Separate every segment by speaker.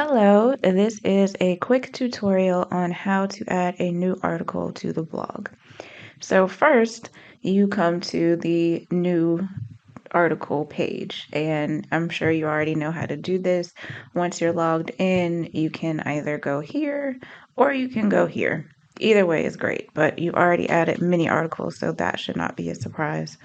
Speaker 1: Hello, this is a quick tutorial on how to add a new article to the blog. So first, you come to the new article page, and I'm sure you already know how to do this. Once you're logged in, you can either go here or you can go here. Either way is great, but you've already added many articles, so that should not be a surprise.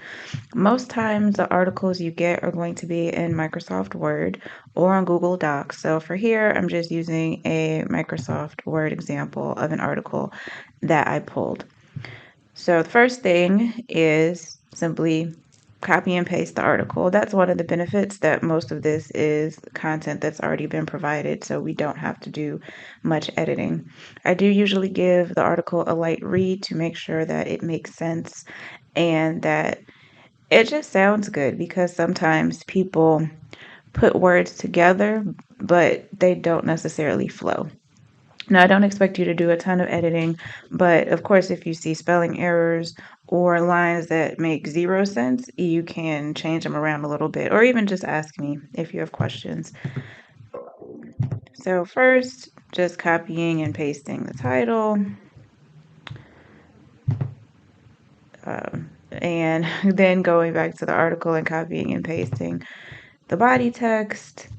Speaker 1: Most times the articles you get are going to be in Microsoft Word or on Google Docs. So for here, I'm just using a Microsoft Word example of an article that I pulled. So the first thing is simply copy and paste the article. That's one of the benefits, that most of this is content that's already been provided, so we don't have to do much editing. I do usually give the article a light read to make sure that it makes sense and that it just sounds good, because sometimes people put words together, but they don't necessarily flow. Now, I don't expect you to do a ton of editing, but of course, if you see spelling errors or lines that make zero sense, you can change them around a little bit, or even just ask me if you have questions. So first, just copying and pasting the title. And then going back to the article and copying and pasting the body text.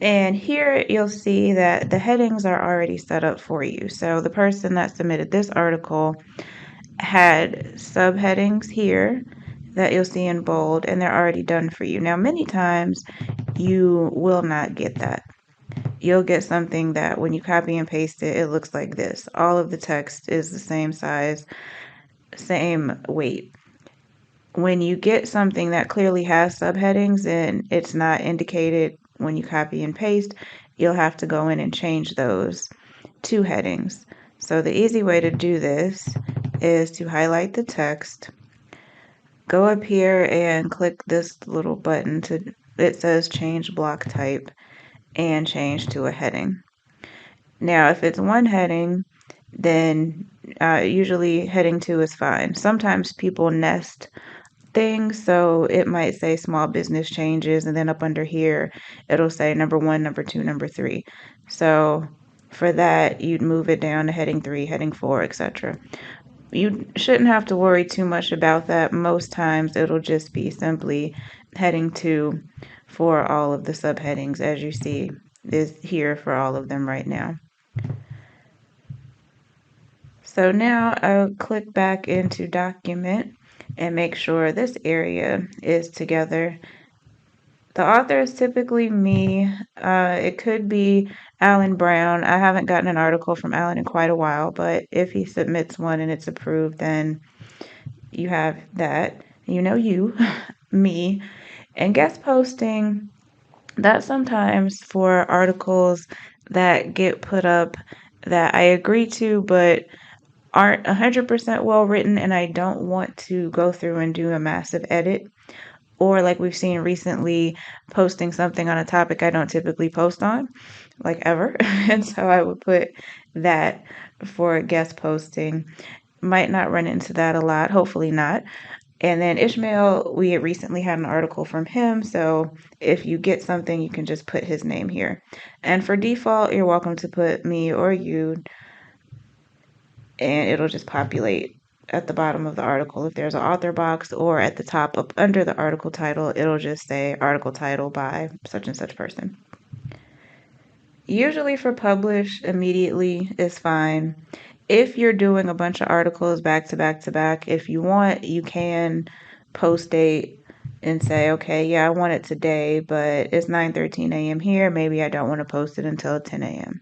Speaker 1: And here you'll see that the headings are already set up for you. So the person that submitted this article had subheadings here that you'll see in bold, and they're already done for you. Now, many times you will not get that. You'll get something that when you copy and paste it, it looks like this. All of the text is the same size, same weight. When you get something that clearly has subheadings and it's not indicated when you copy and paste, you'll have to go in and change those to headings. So the easy way to do this is to highlight the text, go up here and click this little button it says change block type, and change to a heading. Now, if it's one heading, then usually heading 2 is fine. Sometimes people nest things, so it might say small business changes, and then up under here it'll say number 1, number 2, number 3. So for that, you'd move it down to heading 3, heading 4, etc. You shouldn't have to worry too much about that. Most times it'll just be simply heading 2 for all of the subheadings, as you see is here for all of them right now. So now I'll click back into document and make sure this area is together. The author is typically me. It could be Alan Brown. I haven't gotten an article from Alan in quite a while, but if he submits one and it's approved, then you have that. You know you, me. And guest posting, that's sometimes for articles that get put up that I agree to, but aren't 100% well written, and I don't want to go through and do a massive edit. Or like we've seen recently, posting something on a topic I don't typically post on, like ever. And so I would put that for guest posting. Might not run into that a lot, hopefully not. And then Ishmael, we recently had an article from him, so if you get something, you can just put his name here. And for default, you're welcome to put me or you, and it'll just populate at the bottom of the article if there's an author box, or at the top up under the article title, it'll just say article title by such and such person. Usually for publish immediately is fine. If you're doing a bunch of articles back to back to back, if you want, you can post date and say, okay, yeah, I want it today, but it's 9:13 a.m. here. Maybe I don't want to post it until 10 a.m.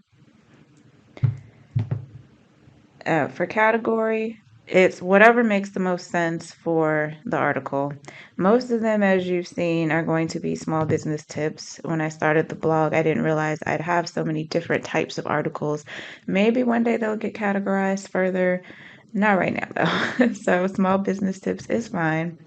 Speaker 1: For category, it's whatever makes the most sense for the article. Most of them, as you've seen, are going to be small business tips. When I started the blog, I didn't realize I'd have so many different types of articles. Maybe one day they'll get categorized further. Not right now, though. So small business tips is fine.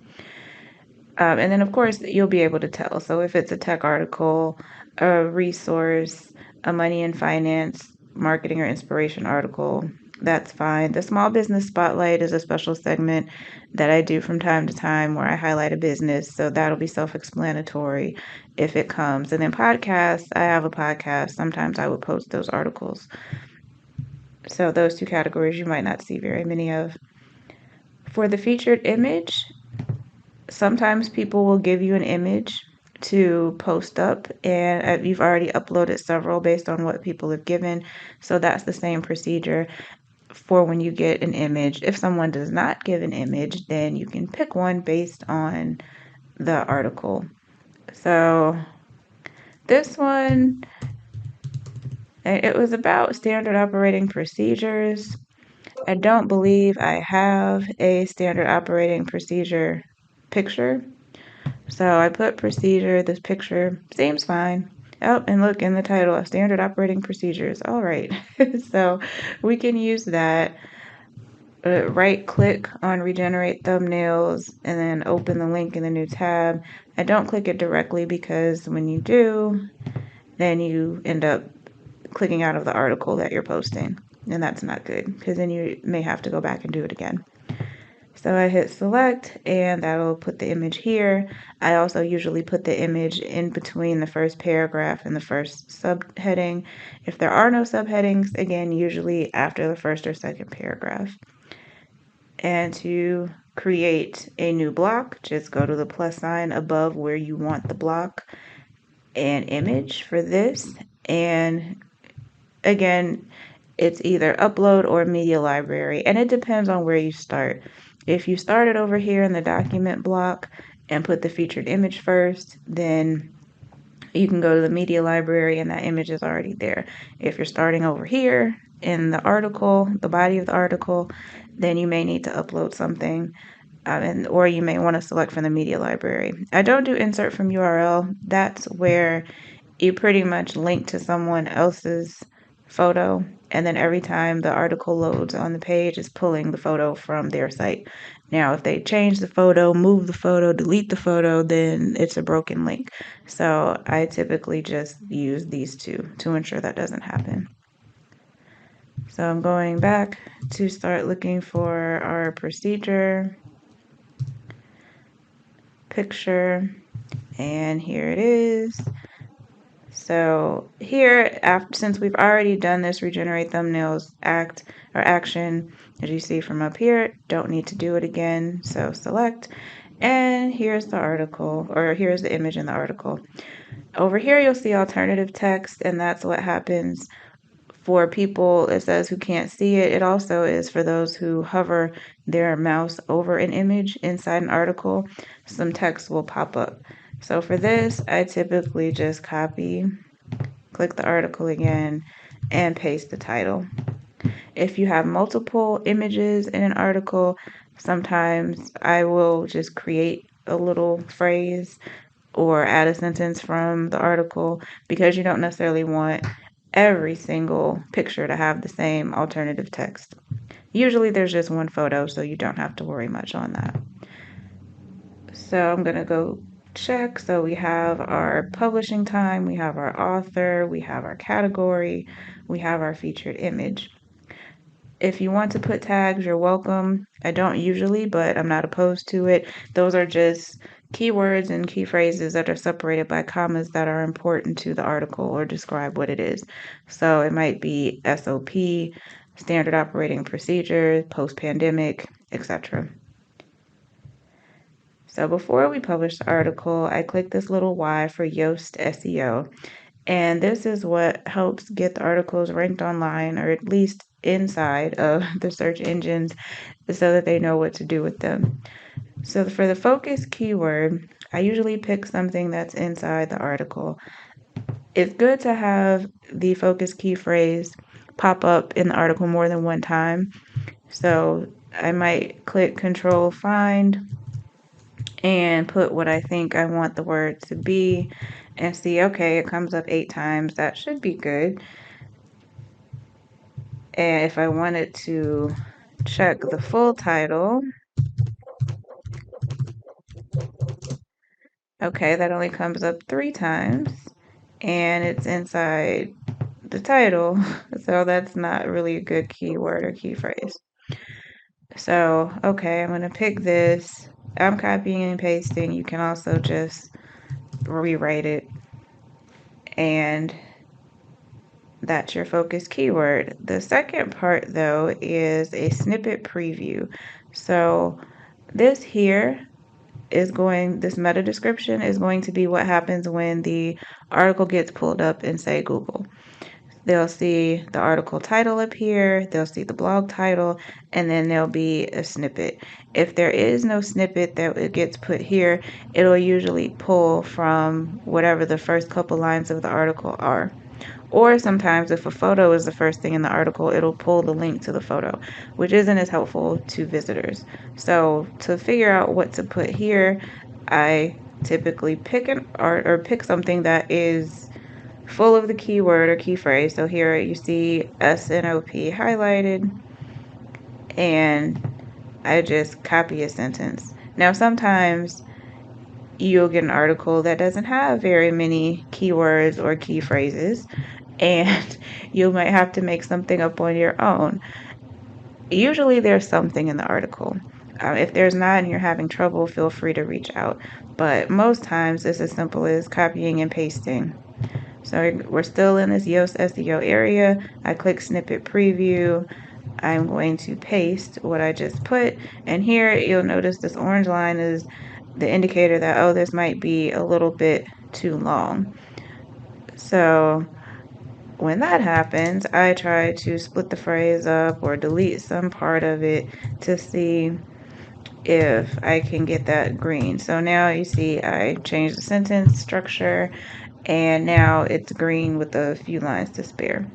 Speaker 1: And then, of course, you'll be able to tell. So if it's a tech article, a resource, a money and finance, marketing or inspiration article, that's fine. The small business spotlight is a special segment that I do from time to time where I highlight a business. So that'll be self-explanatory if it comes. And then podcasts, I have a podcast. Sometimes I would post those articles. So those two categories you might not see very many of. For the featured image, sometimes people will give you an image to post up, and you've already uploaded several based on what people have given. So that's the same procedure for when you get an image. If someone does not give an image, then you can pick one based on the article. So this one, it was about standard operating procedures. I don't believe I have a standard operating procedure picture. So I put procedure, this picture seems fine. Oh, and look in the title, standard operating procedures. All right. So we can use that. Right click on regenerate thumbnails and then open the link in the new tab. I don't click it directly because when you do, then you end up clicking out of the article that you're posting. And that's not good because then you may have to go back and do it again. So I hit select and that'll put the image here. I also usually put the image in between the first paragraph and the first subheading. If there are no subheadings, again, usually after the first or second paragraph. And to create a new block, just go to the plus sign above where you want the block and image for this. And again, it's either upload or media library, and it depends on where you start. If you started over here in the document block and put the featured image first, then you can go to the media library and that image is already there. If you're starting over here in the article, the body of the article, then you may need to upload something, or you may want to select from the media library. I don't do insert from URL. That's where you pretty much link to someone else's photo, and then every time the article loads on the page, it's pulling the photo from their site. Now, if they change the photo, move the photo, delete the photo, then it's a broken link. So I typically just use these two to ensure that doesn't happen. So I'm going back to start looking for our procedure picture, and here it is. So here, since we've already done this regenerate thumbnails action, as you see from up here, don't need to do it again. So select, and here's the article, or here's the image in the article. Over here, you'll see alternative text, and that's what happens for people, it says, who can't see it. It also is for those who hover their mouse over an image inside an article, some text will pop up. So for this, I typically just copy, click the article again, and paste the title. If you have multiple images in an article, sometimes I will just create a little phrase or add a sentence from the article because you don't necessarily want every single picture to have the same alternative text. Usually there's just one photo, so you don't have to worry much on that. So I'm going to go check. So we have our publishing time, we have our author, we have our category, we have our featured image. If you want to put tags, you're welcome. I don't usually, but I'm not opposed to it. Those are just keywords and key phrases that are separated by commas that are important to the article or describe what it is. So it might be SOP, standard operating procedures, post-pandemic, etc. So before we publish the article, I click this little Y for Yoast SEO. And this is what helps get the articles ranked online, or at least inside of the search engines, so that they know what to do with them. So for the focus keyword, I usually pick something that's inside the article. It's good to have the focus key phrase pop up in the article more than one time. So I might click Control Find and put what I think I want the word to be and see, okay, it comes up 8 times. That should be good. And if I wanted to check the full title, okay, that only comes up 3 times and it's inside the title. so that's not really a good keyword or key phrase. So, okay, I'm going to pick this. I'm copying and pasting. You can also just rewrite it, and that's your focus keyword. The second part, though, is a snippet preview. So this here this meta description is going to be what happens when the article gets pulled up in, say, Google. They'll see the article title appear, they'll see the blog title, and then there'll be a snippet. If there is no snippet that it gets put here, it'll usually pull from whatever the first couple lines of the article are. Or sometimes if a photo is the first thing in the article, it'll pull the link to the photo, which isn't as helpful to visitors. So to figure out what to put here, I typically pick an art or pick something that is full of the keyword or key phrase. So here you see SNOP highlighted, and I just copy a sentence. Now sometimes you'll get an article that doesn't have very many keywords or key phrases, and you might have to make something up on your own. Usually there's something in the article. If there's not and you're having trouble, feel free to reach out. But most times it's as simple as copying and pasting. So we're still in this Yoast SEO area. I click snippet preview. I'm going to paste what I just put. And here you'll notice this orange line is the indicator that, oh, this might be a little bit too long. So when that happens, I try to split the phrase up or delete some part of it to see if I can get that green. So now you see I changed the sentence structure, and now it's green with a few lines to spare.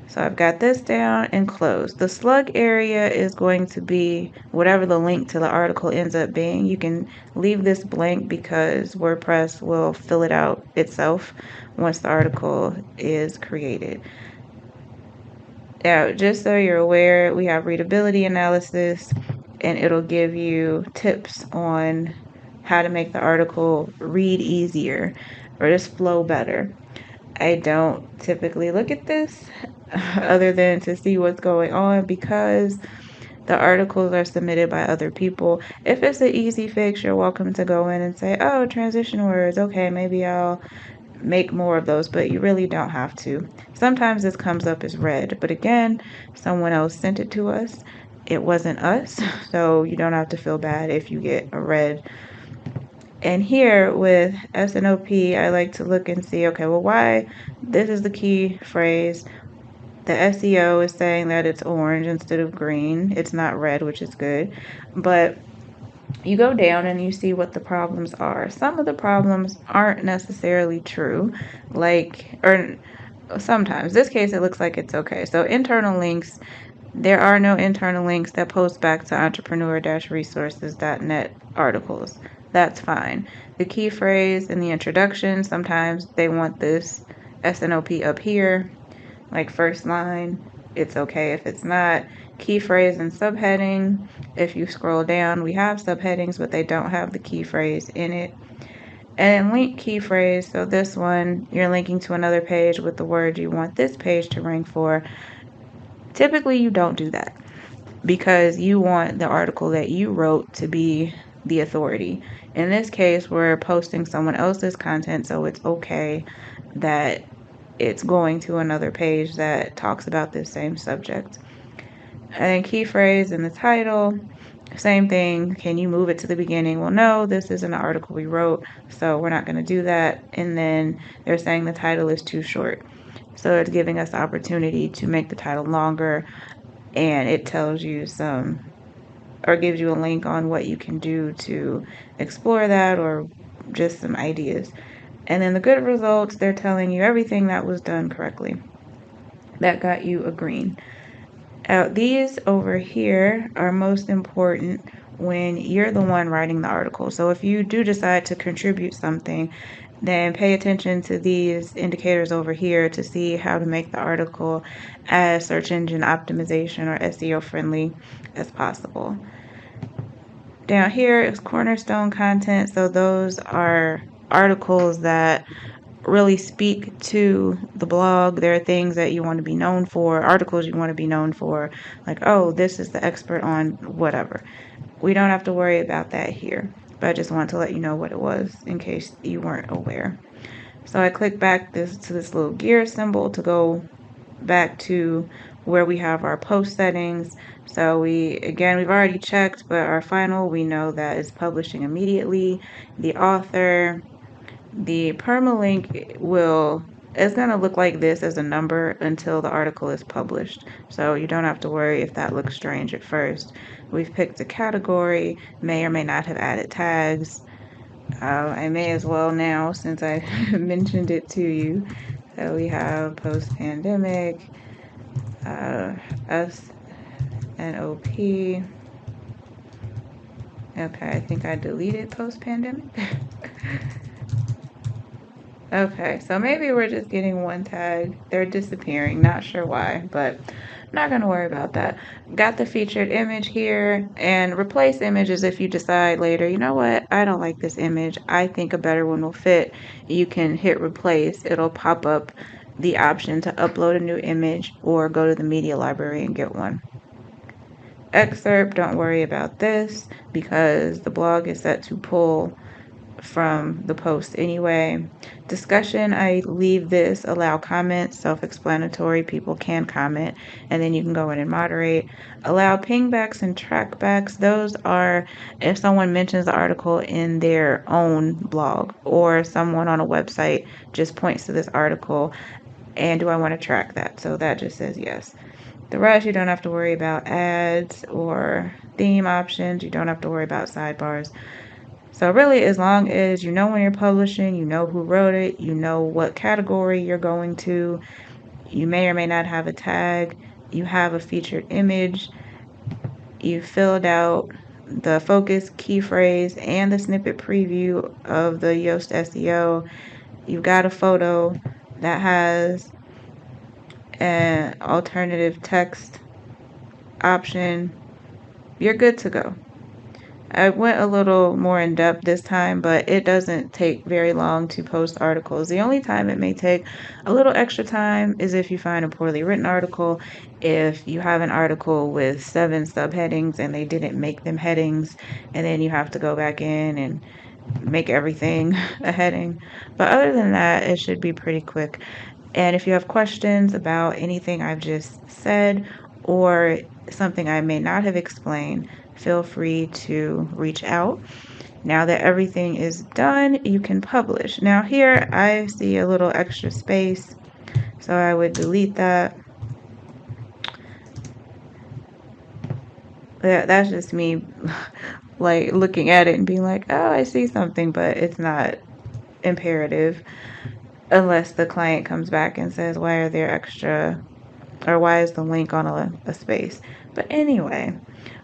Speaker 1: So I've got this down and closed. The slug area is going to be whatever the link to the article ends up being. You can leave this blank because WordPress will fill it out itself once the article is created. Now, just so you're aware, we have readability analysis, and it'll give you tips on how to make the article read easier or just flow better. I don't typically look at this other than to see what's going on because the articles are submitted by other people. If it's an easy fix, you're welcome to go in and say, oh, transition words, okay, maybe I'll make more of those, but you really don't have to. Sometimes this comes up as red, but again, someone else sent it to us. It wasn't us, so you don't have to feel bad if you get a red. And here with SNOP, I like to look and see, okay, well, why this is the key phrase. The SEO is saying that it's orange instead of green. It's not red, which is good. But you go down and you see what the problems are. Some of the problems aren't necessarily true, or sometimes. This case, it looks like it's okay. So internal links, there are no internal links that post back to entrepreneur-resources.net articles. That's fine. The key phrase in the introduction, sometimes they want this SNOP up here, like first line. It's okay if it's not. Key phrase and subheading. If you scroll down, we have subheadings, but they don't have the key phrase in it. And link key phrase. So this one, you're linking to another page with the word you want this page to rank for. Typically, you don't do that because you want the article that you wrote to be the authority. In this case, we're posting someone else's content, so it's okay that it's going to another page that talks about this same subject. And key phrase in the title, same thing. Can you move it to the beginning? Well, no, this isn't an article we wrote, so we're not going to do that. And then they're saying the title is too short. So it's giving us the opportunity to make the title longer, and it tells you or gives you a link on what you can do to explore that or just some ideas. And then the good results, they're telling you everything that was done correctly. That got you a green. These over here are most important when you're the one writing the article. So if you do decide to contribute something, then pay attention to these indicators over here to see how to make the article as search engine optimization or SEO friendly as possible. Down here is cornerstone content. So those are articles that really speak to the blog. There are things that you want to be known for, articles you want to be known for, like, oh, this is the expert on whatever. We don't have to worry about that here, but I just want to let you know what it was in case you weren't aware. So I click back to this little gear symbol to go back to where we have our post settings. So we've already checked, but our final, we know that it's publishing immediately. The author, the permalink it's going to look like this as a number until the article is published. So you don't have to worry if that looks strange at first. We've picked a category, may or may not have added tags. I may as well now since I mentioned it to you. So we have post-pandemic, SNOP. Okay, I think I deleted post-pandemic. Okay, so maybe we're just getting one tag. They're disappearing, not sure why, but not going to worry about that. Got the featured image here, and replace images if you decide later, you know what, I don't like this image. I think a better one will fit. You can hit replace. It'll pop up the option to upload a new image or go to the media library and get one. Excerpt, don't worry about this because the blog is set to pull from the post anyway. Discussion, I leave this, allow comments, self-explanatory, people can comment, and then you can go in and moderate. Allow pingbacks and trackbacks, those are if someone mentions the article in their own blog or someone on a website just points to this article, and do I want to track that? So that just says yes. The rest, you don't have to worry about ads or theme options, you don't have to worry about sidebars. So really, as long as you know when you're publishing, you know who wrote it, you know what category you're going to, you may or may not have a tag, you have a featured image, you filled out the focus, key phrase, and the snippet preview of the Yoast SEO, you've got a photo that has an alternative text option, you're good to go. I went a little more in depth this time, but it doesn't take very long to post articles. The only time it may take a little extra time is if you find a poorly written article, if you have an article with 7 subheadings and they didn't make them headings, and then you have to go back in and make everything a heading. But other than that, it should be pretty quick. And if you have questions about anything I've just said or something I may not have explained, feel free to reach out. Now that everything is done, you can publish. Now here I see a little extra space, so I would delete that. That's just me like looking at it and being like, oh, I see something, but it's not imperative unless the client comes back and says, why are there extra, or why is the link on a space? But anyway,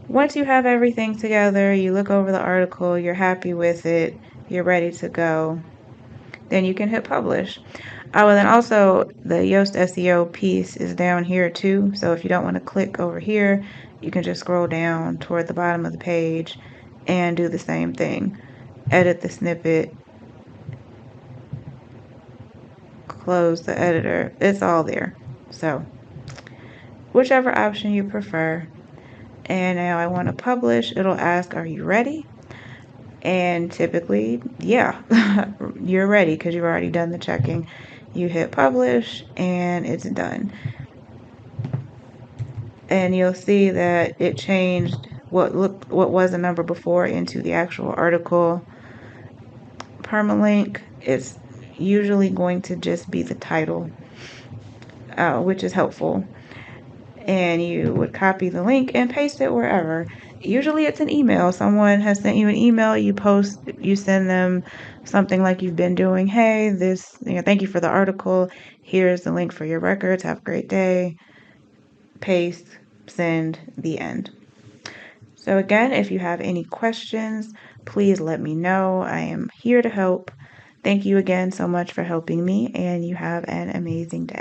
Speaker 1: once you have everything together, you look over the article, you're happy with it, you're ready to go, then you can hit publish. Oh, and then also the Yoast SEO piece is down here too. So if you don't want to click over here, you can just scroll down toward the bottom of the page and do the same thing. Edit the snippet, close the editor. It's all there. So whichever option you prefer. And now I want to publish. It'll ask, are you ready? And typically, yeah, you're ready because you've already done the checking. You hit publish and it's done. And you'll see that it changed what was a number before into the actual article. Permalink is usually going to just be the title, which is helpful. And you would copy the link and paste it wherever. Usually it's an email. Someone has sent you an email, you send them something like you've been doing. Hey, thank you for the article. Here's the link for your records. Have a great day. Paste, send, the end. So again, if you have any questions, please let me know. I am here to help. Thank you again so much for helping me, and you have an amazing day.